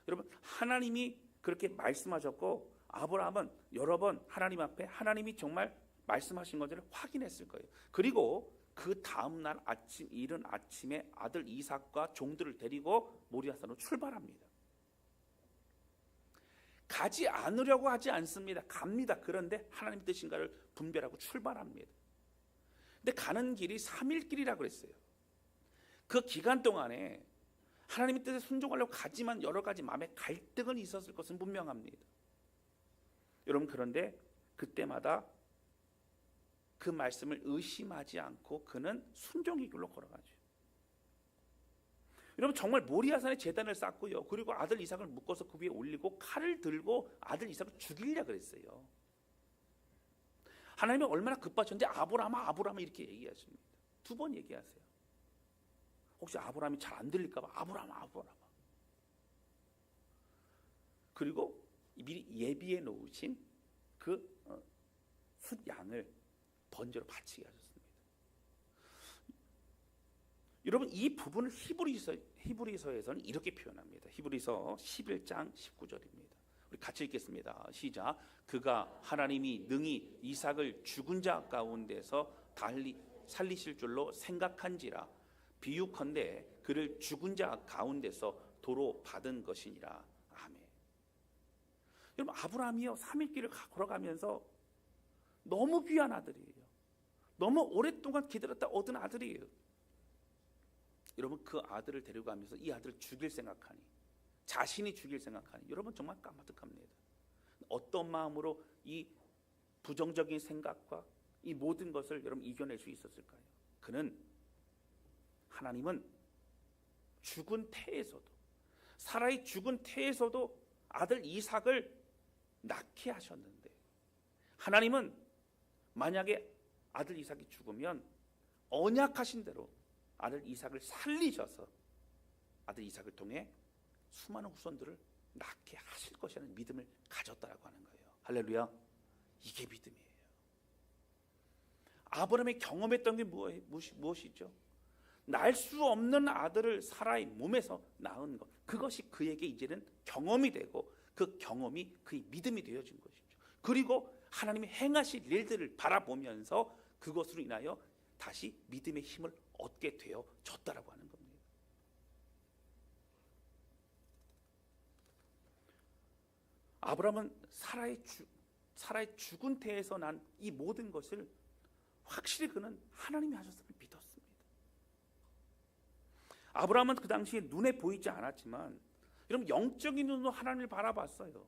여러분 하나님이 그렇게 말씀하셨고 아브라함은 여러 번 하나님 앞에 하나님이 정말 말씀하신 것을 확인했을 거예요. 그리고 그 다음 날 이른 아침에 아들 이삭과 종들을 데리고 모리아산으로 출발합니다. 가지 않으려고 하지 않습니다. 갑니다. 그런데 하나님 뜻인가를 분별하고 출발합니다. 근데 가는 길이 3일 길이라고 그랬어요. 그 기간 동안에 하나님의 뜻에 순종하려고 가지만 여러 가지 마음에 갈등은 있었을 것은 분명합니다. 여러분 그런데 그때마다 그 말씀을 의심하지 않고 그는 순종의 길로 걸어가죠. 여러분 정말 모리아산에 제단을 쌓고요. 그리고 아들 이삭을 묶어서 그 위에 올리고 칼을 들고 아들 이삭을 죽이려고 그랬어요. 하나님이 얼마나 급하셨는데 아브라함아 이렇게 얘기하십니다. 2번 얘기하세요. 혹시 아브라함이 잘 안 들릴까 봐 아브라함아. 그리고 미리 예비해 놓으신 그 숫양을 번제로 바치게 하셨습니다. 여러분 이 부분을 히브리서에서는 이렇게 표현합니다. 히브리서 11장 19절입니다. 우리 같이 읽겠습니다. 시작. 그가 하나님이 능히 이삭을 죽은 자 가운데서 달리 살리실 줄로 생각한지라 비유컨대 그를 죽은 자 가운데서 도로 받은 것이니라. 아멘. 여러분 아브라함이요 3일 길을 걸어가면서 너무 귀한 아들이에요. 너무 오랫동안 기다렸다 얻은 아들이에요. 여러분 그 아들을 데리고 가면서 이 아들을 죽일 생각하니 자신이 죽일 생각하니 여러분 정말 까마득합니다. 어떤 마음으로 이 부정적인 생각과 이 모든 것을 여러분 이겨낼 수 있었을까요? 하나님은 죽은 태에서도 사라의 죽은 태에서도 아들 이삭을 낳게 하셨는데 하나님은 만약에 아들 이삭이 죽으면 언약하신 대로 아들 이삭을 살리셔서 아들 이삭을 통해 수많은 후손들을 낳게 하실 것이라는 믿음을 가졌다라고 하는 거예요. 할렐루야. 이게 믿음이에요. 아브라함이 경험했던 게 무엇이죠? 날 수 없는 아들을 사라의 몸에서 낳은 것. 그것이 그에게 이제는 경험이 되고 그 경험이 그의 믿음이 되어진 것이죠. 그리고 하나님이 행하실 일들을 바라보면서 그것으로 인하여 다시 믿음의 힘을 얻게 되어졌다라고 하는 겁니다. 아브라함은 사라의 죽은 태에서 난 이 모든 것을 확실히 그는 하나님이 하셨음을 믿었습니다. 아브라함은 그 당시에 눈에 보이지 않았지만 여러분 영적인 눈으로 하나님을 바라봤어요.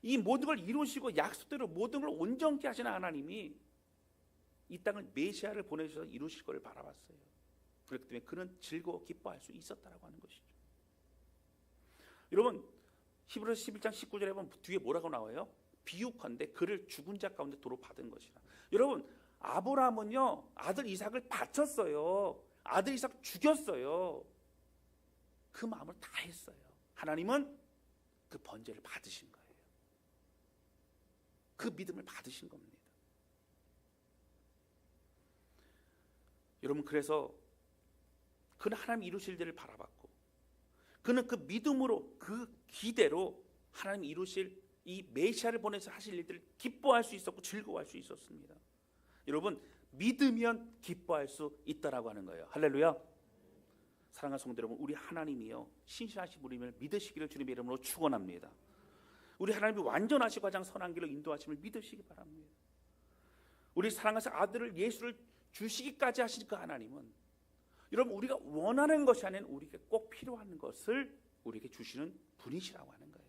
이 모든 걸 이루시고 약속대로 모든 걸 온전케 하시는 하나님이 이 땅을 메시아를 보내주셔서 이루실 것을 바라봤어요. 그렇기 때문에 그는 즐거워 기뻐할 수 있었다라고 하는 것이죠. 여러분 히브리서 11장 19절에 보면 뒤에 뭐라고 나와요? 비유컨대 그를 죽은 자 가운데 도로 받은 것이라. 여러분 아브라함은요 아들 이삭을 바쳤어요. 아들 이삭 죽였어요. 그 마음을 다 했어요. 하나님은 그 번제를 받으신 거예요. 그 믿음을 받으신 겁니다. 여러분 그래서 그는 하나님 이루실 일을 바라봤고 그는 그 믿음으로 그 기대로 하나님 이루실 이 메시아를 보내서 하실 일들을 기뻐할 수 있었고 즐거워할 수 있었습니다. 여러분 믿으면 기뻐할 수 있다라고 하는 거예요. 할렐루야. 사랑하는 성도 여러분, 우리 하나님이요 신실하신 분임을 믿으시기를 주님의 이름으로 축원합니다. 우리 하나님이 완전하시고 가장 선한 길로 인도하심을 믿으시기 바랍니다. 우리 사랑하신 아들을 예수를 주시기까지 하신 그 하나님은 여러분 우리가 원하는 것이 아닌 우리에게 꼭 필요한 것을 우리에게 주시는 분이시라고 하는 거예요.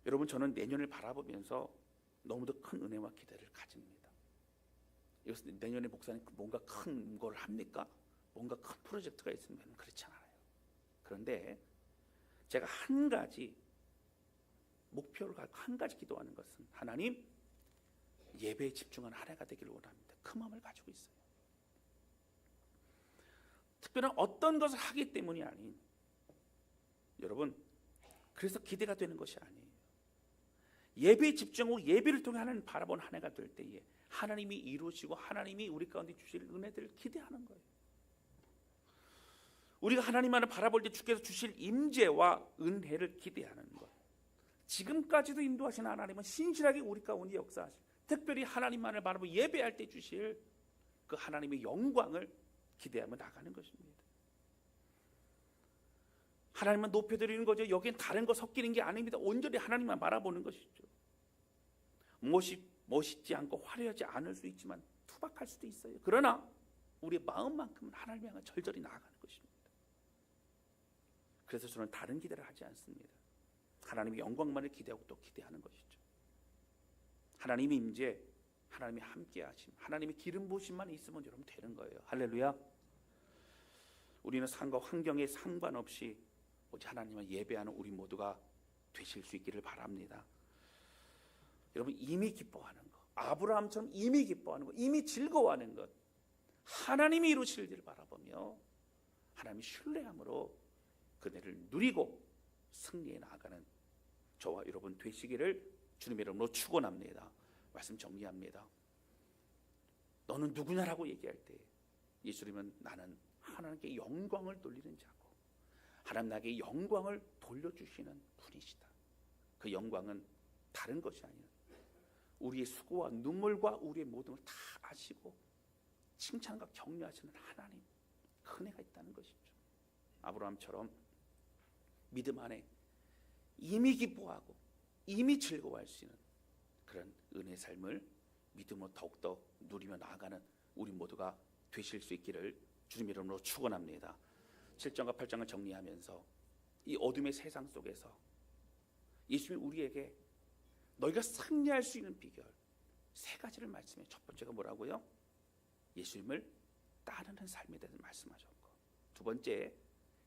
여러분, 저는 내년을 바라보면서 너무도 큰 은혜와 기대를 가집니다. 이것은 내년에 목사님 뭔가 큰 걸 합니까? 뭔가 큰 프로젝트가 있으면 그렇지 않아요. 그런데 제가 한 가지 목표를 갖고 한 가지 기도하는 것은 하나님, 예배에 집중하는 한 해가 되기를 원합니다. 그 마음을 가지고 있어요. 특별한 어떤 것을 하기 때문이 아닌, 여러분, 그래서 기대가 되는 것이 아니에요. 예배에 집중하고 예배를 통해 하나님 바라본 한 해가 될 때에 하나님이 이루시고 하나님이 우리 가운데 주실 은혜들을 기대하는 거예요. 우리가 하나님만을 바라볼 때 주께서 주실 임재와 은혜를 기대하는 것. 지금까지도 인도하신 하나님은 신실하게 우리 가운데 역사하시고 특별히 하나님만을 바라보고 예배할 때 주실 그 하나님의 영광을 기대하며 나가는 것입니다. 하나님만 높여드리는 거죠. 여기엔 다른 거 섞이는 게 아닙니다. 온전히 하나님만 바라보는 것이죠. 멋있지 않고 화려하지 않을 수 있지만 투박할 수도 있어요. 그러나 우리의 마음만큼은 하나님 향해 절절히 나아가는 것입니다. 그래서 저는 다른 기대를 하지 않습니다. 하나님의 영광만을 기대하고 또 기대하는 것이죠. 하나님의 임재, 하나님의 함께하심, 하나님의 기름 부으심만 있으면 여러분 되는 거예요. 할렐루야. 우리는 삶과 환경에 상관없이 오직 하나님을 예배하는 우리 모두가 되실 수 있기를 바랍니다. 여러분, 이미 기뻐하는 것, 아브라함처럼 이미 기뻐하는 것, 이미 즐거워하는 것, 하나님이 이루실 일을 바라보며 하나님이 신뢰함으로 그네를 누리고 승리해 나아가는 저와 여러분 되시기를 주님의 이름으로 축원합니다. 말씀 정리합니다. 너는 누구냐라고 얘기할 때 예수님은 나는 하나님께 영광을 돌리는 자고 하나님 나에게 영광을 돌려주시는 분이시다. 그 영광은 다른 것이 아니라 우리의 수고와 눈물과 우리의 모든 걸 다 아시고 칭찬과 격려하시는 하나님, 은혜가 있다는 것이죠. 아브라함처럼 믿음 안에 이미 기뻐하고 이미 즐거워할 수 있는 그런 은혜의 삶을 믿음으로 더욱더 누리며 나아가는 우리 모두가 되실 수 있기를 주님의 이름으로 축원합니다. 7장과 8장을 정리하면서 이 어둠의 세상 속에서 예수님이 우리에게 너희가 승리할 수 있는 비결 세 가지를 말씀해요. 첫 번째가 뭐라고요? 예수님을 따르는 삶에 대해서 말씀하셨고, 두 번째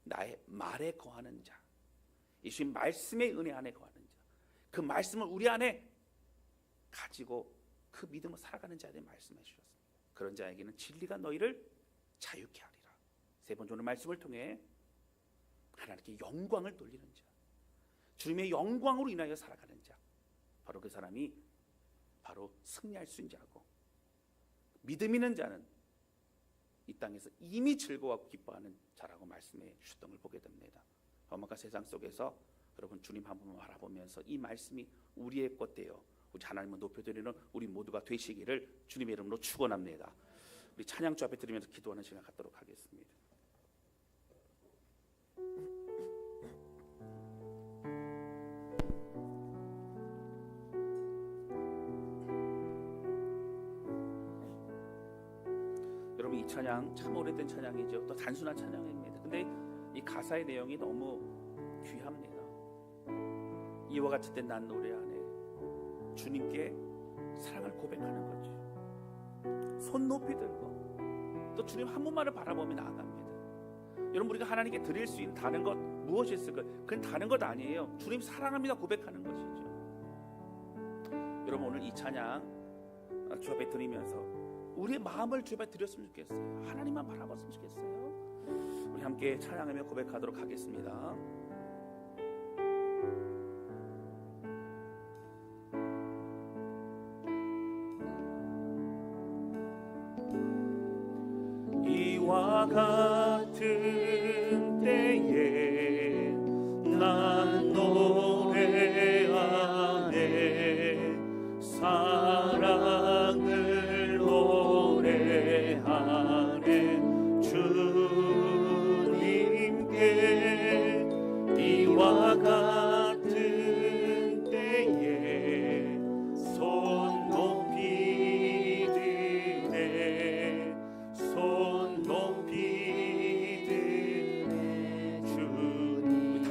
나의 말에 거하는 자, 예수님 말씀의 은혜 안에 거하는 자, 그 말씀을 우리 안에 가지고 그 믿음을 살아가는 자에 대해 말씀해 주셨습니다. 그런 자에게는 진리가 너희를 자유케 하리라. 세 번째 오늘 말씀을 통해 하나님께 영광을 돌리는 자, 주님의 영광으로 인하여 살아가는 자, 바로 그 사람이 바로 승리할 수 있는 자고, 믿음 있는 자는 이 땅에서 이미 즐거워하고 기뻐하는 자라고 말씀해 주셨던 걸 보게 됩니다. 험악한 세상 속에서 여러분 주님 한 분만 바라보면서 이 말씀이 우리의 것 되어 우리 하나님을 높여드리는 우리 모두가 되시기를 주님의 이름으로 축원합니다. 우리 찬양주 앞에 드리면서 기도하는 시간 갖도록 하겠습니다. 여러분, 이 찬양 참 오래된 찬양이죠. 또 단순한 찬양입니다. 근데 이 가사의 내용이 너무 귀합니다. 이와 같을 때 난 노래하네. 주님께 사랑을 고백하는 거죠. 손 높이 들고 또 주님 한 분만을 바라보며 나아갑니다. 여러분, 우리가 하나님께 드릴 수 있는 다른 것 무엇이 있을까요? 그건 다른 것 아니에요. 주님 사랑합니다 고백하는 것이죠. 여러분, 오늘 이 찬양 주 앞에 드리면서 우리의 마음을 주 앞에 드렸으면 좋겠어요. 하나님만 바라봤으면 좋겠어요. 우리 함께 찬양하며 고백하도록 하겠습니다. 이와 같은 때에 난 노래하네. 사랑을 노래하네. 주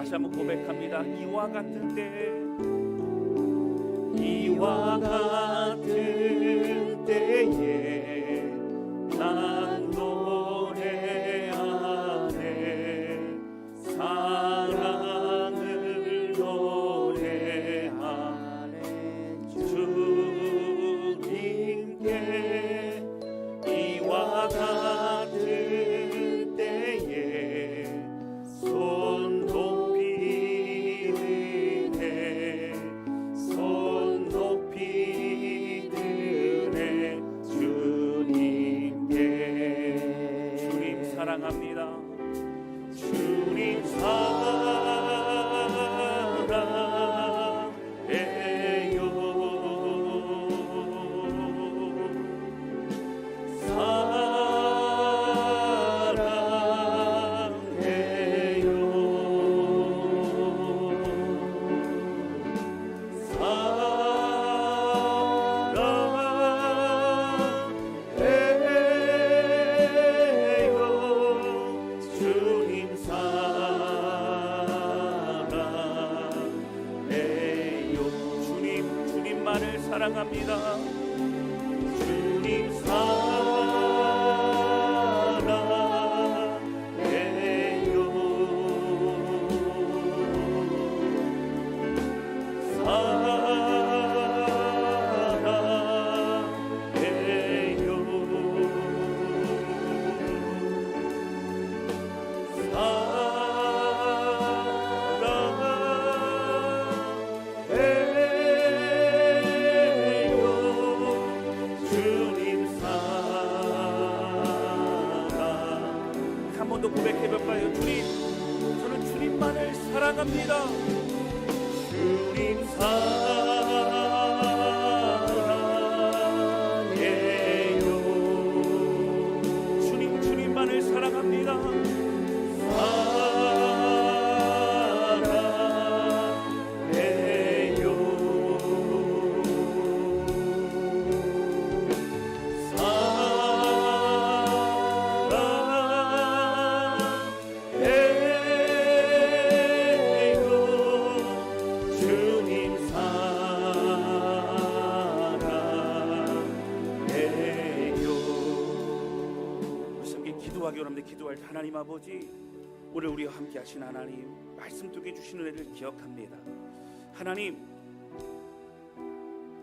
다시 한번 고백합니다. 이와 같은 때에 난 노래하네 사랑을 노래하네 주님께 이와 같은 때에 손 높이 드네 손 높이 드네 주님께 주님 사랑합니다 주님 사랑합니다. 주님 사랑해요. 고백해볼까요? 주님, 저는 주님만을 사랑합니다. 주님 사랑해요. 주님, 주님만을 사랑합니다. 기도할 때 하나님 아버지 오늘 우리와 함께 하신 하나님 말씀 통해 주신 은혜를 기억합니다. 하나님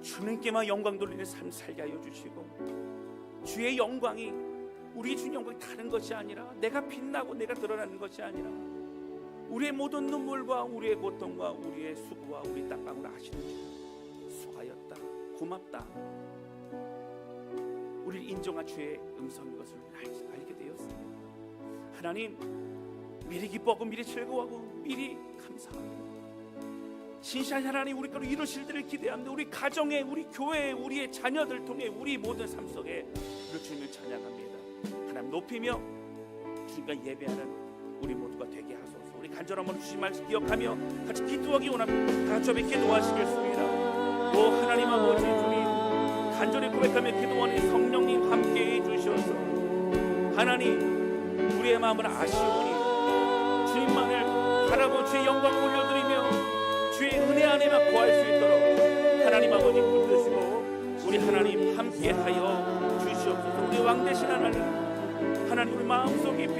주님께만 영광 돌리는 삶 살게 하여 주시고 주의 영광이 우리 주님 영광이 다른 것이 아니라 내가 빛나고 내가 드러나는 것이 아니라 우리의 모든 눈물과 우리의 고통과 우리의 수고와 우리 땀방울 아시는 주 수고하였다 고맙다 우리를 인정한 주의 음성인 것을 알게 되었습니다. 하나님 미리 기뻐하고 미리 즐거워하고 미리 감사합니다. 신실한 하나님 우리 거로 이루실 때를 기대합니다. 우리 가정에 우리 교회에 우리의 자녀들 통해 우리 모든 삶 속에 우리 주님을 찬양합니다. 하나님 높이며 주님과 예배하는 우리 모두가 되게 하소서. 우리 간절함으로 주신 말씀 기억하며 같이 기도하기 원합니다. 다 같이 함께 기도하시겠습니다. 오 하나님 아버지 주님 간절히 고백하며 기도하는 성령님 함께해 주셔서 하나님 우리의 마음을 아시오니 주님만을 바라고 주의 영광을 올려드리며 주의 은혜 안에만 거할 수 있도록 하나님 아버지 붙드시고 우리 하나님 함께하여 주시옵소서. 우리 왕 되신 하나님 우리 마음속 깊이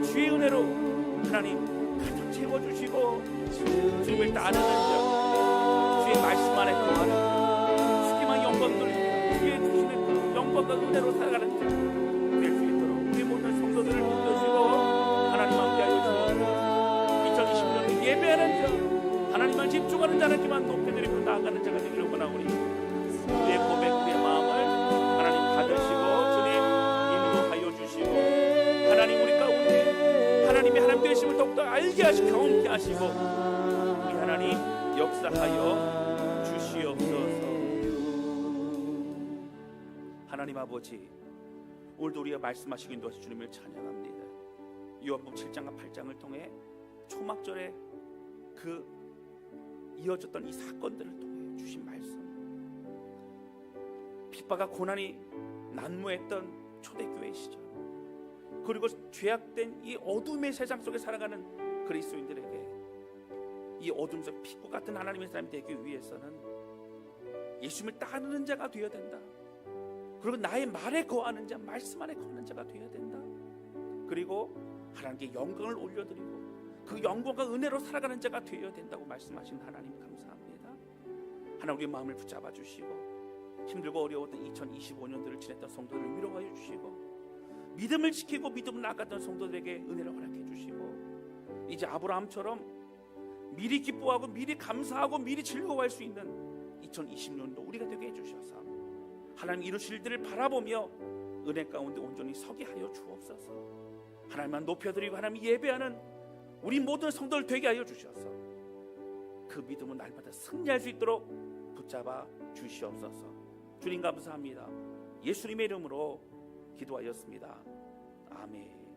주의 은혜로 하나님 가득 채워주시고 주님을 따르는 자 주의 말씀 안에 거하는 주께만 영광 돌리며 주의 주시는 그 영광과 은혜로 살아가는 자 될 수 있도록 우리 모든 성도들을 붙드시고 하나님 함께하여 주옵소서. 2020년에 예배하는 자 하나님만 집중하는 자라지만 높여드리고 나아가는 자가 되기를 원하오니 우리의 고백 우리의 마음을 하나님 받으시고 주님 인도하여 주시고 하나님 우리 가운데 하나님의 하나님 되심을 더욱더 알게 하시고 경험케 하시고 우리 하나님 역사하여 주시옵소서. 하나님 아버지 오늘도 우리가 말씀하시고 인도하신 주님을 찬양합니다. 요한복음 7장과 8장을 통해 초막절에 그 이어졌던 이 사건들을 통해 주신 말씀 핍박과 고난이 난무했던 초대교회 시절 그리고 죄악된 이 어둠의 세상 속에 살아가는 그리스도인들에게 이 어둠 속 피구 같은 하나님의 사람이 되기 위해서는 예수님을 따르는 자가 되어야 된다. 그리고 나의 말에 거하는 자, 말씀 안에 거하는 자가 되어야 된다. 그리고 하나님께 영광을 올려드리고 그 영광과 은혜로 살아가는 자가 되어야 된다고 말씀하신 하나님 감사합니다. 하나님 우리 마음을 붙잡아 주시고 힘들고 어려웠던 2025년들을 지냈던 성도들을 위로하여 주시고 믿음을 지키고 믿음을 나갔던 성도들에게 은혜를 허락해 주시고 이제 아브라함처럼 미리 기뻐하고 미리 감사하고 미리 즐거워할 수 있는 2020년도 우리가 되게 해주셔서 하나님 이루실 일들을 바라보며 은혜 가운데 온전히 서게 하여 주옵소서. 하나님만 높여드리고 하나님 예배하는 우리 모든 성도들 되게 하여 주셔서 그 믿음은 날마다 승리할 수 있도록 붙잡아 주시옵소서. 주님 감사합니다. 예수님의 이름으로 기도하였습니다. 아멘.